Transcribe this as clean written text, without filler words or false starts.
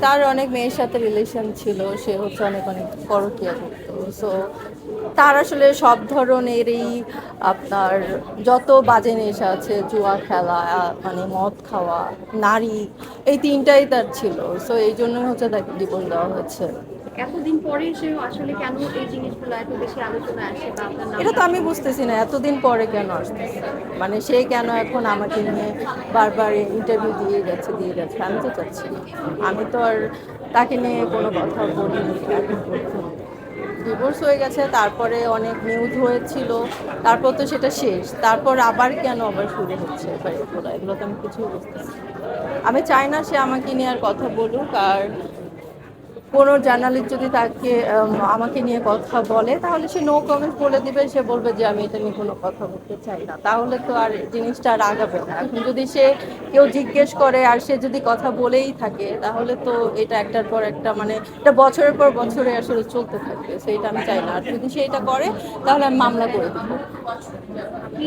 তার অনেক মেয়ের সাথে রিলেশন ছিল, সে হচ্ছে অনেক অনেক পরকীয়া করতো। সো তার আসলে সব ধরনেরই আপনার যত বাজে নেশা আছে, জুয়া খেলা, মানে মদ খাওয়া, নারী, এই তিনটাই তার ছিল। সো এই জন্যই হচ্ছে তাকে ডিভোর্স দেওয়া হয়েছে। এতদিন পরে সে আসলে কেন এই জিনিসগুলো এত বেশি আলোচনায় আসে বা আপনার এটা নামটা তো আমি শুনতে বুঝতেছি না এতদিন পরে কেন আসতেছে, মানে সে কেন এখন আমাকে নিয়ে বারবার ইন্টারভিউ দিয়ে যাচ্ছে, আমি তো চাচ্ছি না। আমি তো আর তাকে নিয়ে কোনো কথা বলিনি এখন পর্যন্ত। ডিভোর্স হয়ে গেছে, তারপরে অনেক নিউজ হয়েছিল, তারপর তো সেটা শেষ, তারপর আবার শুরু হচ্ছে এবার এগুলো এগুলো তো আমি কিছুই বুঝতেছি না। আমি চাই না সে আমাকে নিয়ে আর কথা বলুক। আর কোনো জার্নালিস্ট যদি তাকে আমাকে নিয়ে কথা বলে, তাহলে সে নো কমেন্ট বলে দিবে, সে বলবে যে আমি এটা নিয়ে কোনো কথা বলতে চাই না। তাহলে তো আর জিনিসটা আর আগাবে না। এখন যদি সে কেউ জিজ্ঞেস করে আর সে যদি কথা বলেই থাকে, তাহলে তো এটা একটার পর একটা, মানে এটা বছরের পর বছরে আসলে চলতে থাকবে। সেইটা আমি চাই না। আর যদি সে এটা করে, তাহলে আমি মামলা করে দেবো। আপনি